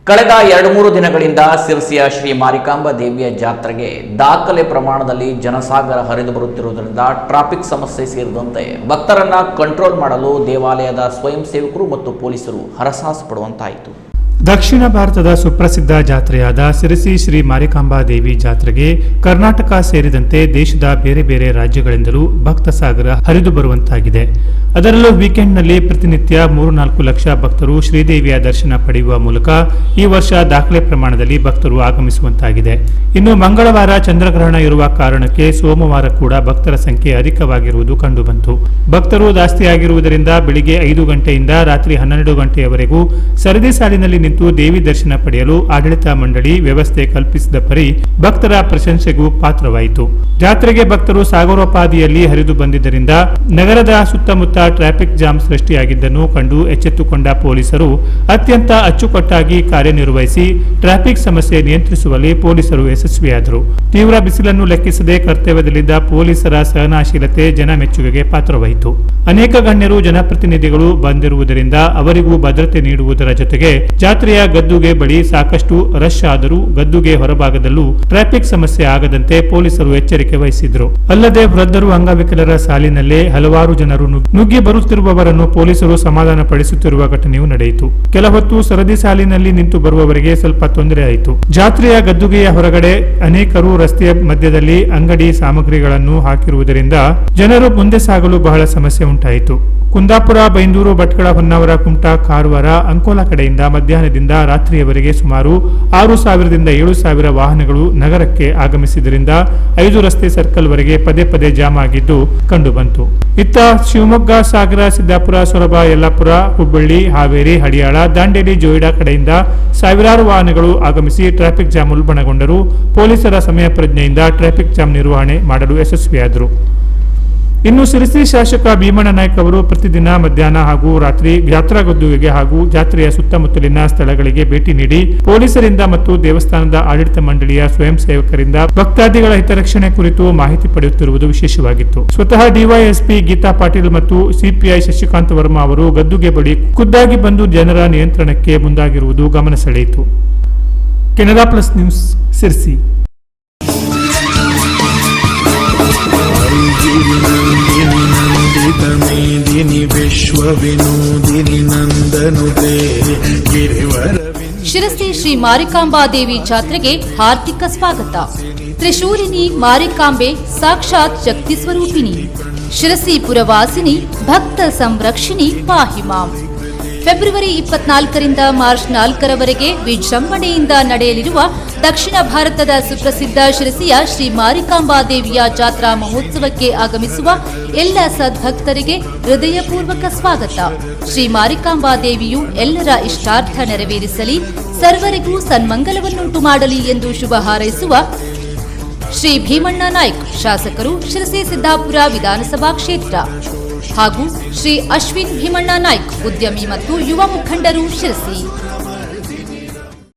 ಕಳೆದ 2-3 ದಿನಗಳಿಂದ ಸಿರಸಿಯ ಶ್ರೀ ಮಾರಿಕಾಂಬಾ ದೇವಿಯ ಜಾತ್ರೆಗೆ ದಾಖಲೆ ಪ್ರಮಾಣದಲ್ಲಿ ಜನಸಾಗರ ಹರಿದು ಬರುತ್ತಿರುವುದರಿಂದ ಟ್ರಾಫಿಕ್ ಸಮಸ್ಯೆ ಸೇರಿದಂತೆ ಭಕ್ತರನ್ನ ಕಂಟ್ರೋಲ್ ಮಾಡಲು ದೇವಾಲಯದ ಸ್ವಯಂ ಸೇವಕರು ಮತ್ತು ಪೊಲೀಸರು ಹರಸಾಹಸ ಪಡುವಂತಾಯಿತು. ದಕ್ಷಿಣ ಭಾರತದ ಸುಪ್ರಸಿದ್ಧ ಜಾತ್ರೆಯಾದ ಸಿರಸಿ ಶ್ರೀ ಮಾರಿಕಾಂಬಾ ದೇವಿ ಜಾತ್ರೆಗೆ ಕರ್ನಾಟಕ ಸೇರಿದಂತೆ ದೇಶದ ಬೇರೆ ಬೇರೆ ರಾಜ್ಯಗಳಿಂದಲೂ ಭಕ್ತ ಸಾಗರ ಹರಿದು ಬರುವಂತಾಗಿದೆ. ಅದರಲ್ಲೂ ವೀಕೆಂಡ್ನಲ್ಲಿ ಪ್ರತಿನಿತ್ಯ 3-4 ಲಕ್ಷ ಭಕ್ತರು ಶ್ರೀದೇವಿಯ ದರ್ಶನ ಪಡೆಯುವ ಮೂಲಕ ಈ ವರ್ಷ ದಾಖಲೆ ಪ್ರಮಾಣದಲ್ಲಿ ಭಕ್ತರು ಆಗಮಿಸುವಂತಾಗಿದೆ. ಇನ್ನು ಮಂಗಳವಾರ ಚಂದ್ರಗ್ರಹಣ ಇರುವ ಕಾರಣಕ್ಕೆ ಸೋಮವಾರ ಕೂಡ ಭಕ್ತರ ಸಂಖ್ಯೆ ಅಧಿಕವಾಗಿರುವುದು ಕಂಡುಬಂತು. ಭಕ್ತರು ಜಾಸ್ತಿಯಾಗಿರುವುದರಿಂದ ಬೆಳಿಗ್ಗೆ 5 ಗಂಟೆಯಿಂದ ರಾತ್ರಿ 12 ಗಂಟೆಯವರೆಗೂ ಸರದಿ ಸಾಲಿನಲ್ಲಿ ನಿಂತು ದೇವಿ ದರ್ಶನ ಪಡೆಯಲು ಆಡಳಿತ ಮಂಡಳಿ ವ್ಯವಸ್ಥೆ ಕಲ್ಪಿಸಿದ ಪರಿ ಭಕ್ತರ ಪ್ರಶಂಸೆಗೂ ಪಾತ್ರವಾಯಿತು. ಜಾತ್ರೆಗೆ ಭಕ್ತರು ಸಾಗರೋಪಾದಿಯಲ್ಲಿ ಹರಿದು ಬಂದಿದ್ದರಿಂದ ನಗರದ ಸುತ್ತಮುತ್ತ ಟ್ರಾಫಿಕ್ ಜಾಮ್ ಸೃಷ್ಟಿಯಾಗಿದ್ದನ್ನು ಕಂಡು ಎಚ್ಚೆತ್ತುಕೊಂಡ ಪೊಲೀಸರು ಅತ್ಯಂತ ಅಚ್ಚುಕಟ್ಟಾಗಿ ಕಾರ್ಯನಿರ್ವಹಿಸಿ ಟ್ರಾಫಿಕ್ ಸಮಸ್ಯೆ ನಿಯಂತ್ರಿಸುವಲ್ಲಿ ಪೊಲೀಸರು ಯಶಸ್ವಿಯಾದರು. ತೀವ್ರ ಬಿಸಿಲನ್ನು ಲೆಕ್ಕಿಸದೆ ಕರ್ತವ್ಯದಲ್ಲಿದ್ದ ಪೊಲೀಸರ ಸಹನಾಶೀಲತೆ ಜನ ಮೆಚ್ಚುಗೆಗೆ ಪಾತ್ರವಾಯಿತು. ಅನೇಕ ಗಣ್ಯರು ಜನಪ್ರತಿನಿಧಿಗಳು ಬಂದಿರುವುದರಿಂದ ಅವರಿಗೂ ಭದ್ರತೆ ನೀಡುವುದರ ಜೊತೆಗೆ ಜಾತ್ರೆಯ ಗದ್ದುಗೆ ಬಳಿ ಸಾಕಷ್ಟು ರಶ್ ಆದರೂ ಗದ್ದುಗೆ ಹೊರಭಾಗದಲ್ಲೂ ಟ್ರಾಫಿಕ್ ಸಮಸ್ಯೆ ಆಗದಂತೆ ಪೊಲೀಸರು ಎಚ್ಚರಿಕೆ ವಹಿಸಿದ್ರು. ಅಲ್ಲದೆ ವೃದ್ಧರು ಅಂಗವಿಕಲರ ಸಾಲಿನಲ್ಲೇ ಹಲವಾರು ಜನರು ನುಗ್ಗಿ ಬರುತ್ತಿರುವವರನ್ನು ಪೊಲೀಸರು ಸಮಾಧಾನ ಪಡಿಸುತ್ತಿರುವ ಘಟನೆಯೂ ನಡೆಯಿತು. ಕೆಲ ಹೊತ್ತು ಸರದಿ ಸಾಲಿನಲ್ಲಿ ನಿಂತು ಬರುವವರಿಗೆ ಸ್ವಲ್ಪ ತೊಂದರೆ ಆಯಿತು. ಜಾತ್ರೆಯ ಗದ್ದುಗೆಯ ಹೊರಗಡೆ ಅನೇಕರು ರಸ್ತೆಯ ಮಧ್ಯದಲ್ಲಿ ಅಂಗಡಿ ಸಾಮಗ್ರಿಗಳನ್ನು ಹಾಕಿರುವುದರಿಂದ ಜನರು ಮುಂದೆ ಸಾಗಲು ಬಹಳ ಸಮಸ್ಯೆ ಉಂಟಾಯಿತು. ಕುಂದಾಪುರ, ಬೈಂದೂರು, ಭಟ್ಕಳ, ಹೊನ್ನಾವರ, ಕುಮಟಾ, ಕಾರವಾರ, ಅಂಕೋಲಾ ಕಡೆಯಿಂದ ಮಧ್ಯಾಹ್ನದಿಂದ ರಾತ್ರಿಯವರೆಗೆ ಸುಮಾರು 6,000ರಿಂದ 7,000 ವಾಹನಗಳು ನಗರಕ್ಕೆ ಆಗಮಿಸಿದ್ದರಿಂದ 5 ರಸ್ತೆ ಸರ್ಕಲ್ ವರೆಗೆ ಪದೇ ಪದೇ ಜಾಮ್ ಆಗಿದ್ದು ಕಂಡುಬಂತು. ಇತ್ತ ಶಿವಮೊಗ್ಗ, ಸಾಗರ, ಸಿದ್ದಾಪುರ, ಸೊರಬ, ಯಲ್ಲಾಪುರ, ಹುಬ್ಬಳ್ಳಿ, ಹಾವೇರಿ, ಹಳಿಯಾಳ, ದಾಂಡೇಲಿ, ಜೋಯಿಡಾ ಕಡೆಯಿಂದ ಸಾವಿರಾರು ವಾಹನಗಳು ಆಗಮಿಸಿ ಟ್ರಾಫಿಕ್ ಜಾಮ್ ಉಲ್ಬಣಗೊಂಡರೂ ಪೊಲೀಸರ ಸಮಯ ಪ್ರಜ್ಞೆಯಿಂದ ಟ್ರಾಫಿಕ್ ಜಾಮ್ ನಿರ್ವಹಣೆ ಮಾಡಲು ಯಶಸ್ವಿಯಾದರು. ಇನ್ನು ಸಿರಸಿ ಶಾಸಕ ಭೀಮಣ್ಣ ನಾಯ್ಕ ಅವರು ಪ್ರತಿದಿನ ಮಧ್ಯಾಹ್ನ ಹಾಗೂ ರಾತ್ರಿ ಯಾತ್ರಾ ಗದ್ದುಗೆಗೆ ಹಾಗೂ ಜಾತ್ರೆಯ ಸುತ್ತಮುತ್ತಲಿನ ಸ್ಥಳಗಳಿಗೆ ಭೇಟಿ ನೀಡಿ ಪೊಲೀಸರಿಂದ ಮತ್ತು ದೇವಸ್ಥಾನದ ಆಡಳಿತ ಮಂಡಳಿಯ ಸ್ವಯಂ ಸೇವಕರಿಂದ ಭಕ್ತಾದಿಗಳ ಹಿತರಕ್ಷಣೆ ಕುರಿತು ಮಾಹಿತಿ ಪಡೆಯುತ್ತಿರುವುದು ವಿಶೇಷವಾಗಿತ್ತು. ಸ್ವತಃ ಡಿವೈಎಸ್ಪಿ ಗೀತಾ ಪಾಟೀಲ್ ಮತ್ತು ಸಿಪಿಐ ಶಶಿಕಾಂತ್ ವರ್ಮಾ ಅವರು ಗದ್ದುಗೆ ಬಳಿ ಖುದ್ದಾಗಿ ಬಂದು ಜನರ ನಿಯಂತ್ರಣಕ್ಕೆ ಮುಂದಾಗಿರುವುದು ಗಮನ ಸೆಳೆಯಿತು. Canara plus news, Sirsi. ಶಿರಸಿ ಶ್ರೀ ಮಾರಿಕಾಂಬಾ ದೇವಿ ಜಾತ್ರೆಗೆ ಹಾರ್ದಿಕ ಸ್ವಾಗತ. ತ್ರಿಶೂಲಿನಿ ಮಾರಿಕಾಂಬೆ ಸಾಕ್ಷಾತ್ ಶಕ್ತಿ ಸ್ವರೂಪಿಣಿ, ಶಿರಸಿ ಪುರವಾಸಿನಿ, ಭಕ್ತ ಸಂರಕ್ಷಿಣಿ ಪಾಹಿ ಮಾಂ. ಫೆಬ್ರವರಿ 24ರಿಂದ ಮಾರ್ಚ್ 4ರವರೆಗೆ ವಿಜೃಂಭಣೆಯಿಂದ ನಡೆಯಲಿರುವ ದಕ್ಷಿಣ ಭಾರತದ ಸುಪ್ರಸಿದ್ಧ ಶಿರಸಿಯ ಶ್ರೀ ಮಾರಿಕಾಂಬಾ ದೇವಿಯ ಜಾತ್ರಾ ಮಹೋತ್ಸವಕ್ಕೆ ಆಗಮಿಸುವ ಎಲ್ಲ ಸದ್ಭಕ್ತರಿಗೆ ಹೃದಯಪೂರ್ವಕ ಸ್ವಾಗತ. ಶ್ರೀ ಮಾರಿಕಾಂಬಾ ದೇವಿಯು ಎಲ್ಲರ ಇಷ್ಟಾರ್ಥ ನೆರವೇರಿಸಲಿ, ಸರ್ವರಿಗೂ ಸನ್ಮಂಗಲವನ್ನುಂಟು ಮಾಡಲಿ ಎಂದು ಶುಭ ಹಾರೈಸುವ ಶ್ರೀ ಭೀಮಣ್ಣ ನಾಯ್ಕ್, ಶಾಸಕರು, ಶಿರಸಿ ಸಿದ್ದಾಪುರ ವಿಧಾನಸಭಾ ಕ್ಷೇತ್ರ, ಹಾಗೂ ಶ್ರೀ ಅಶ್ವಿನ್ ಭೀಮಣ್ಣ ನಾಯ್ಕ್, ಉದ್ಯಮಿ ಮತ್ತು ಯುವ ಮುಖಂಡರು, ಶಿರಸಿ.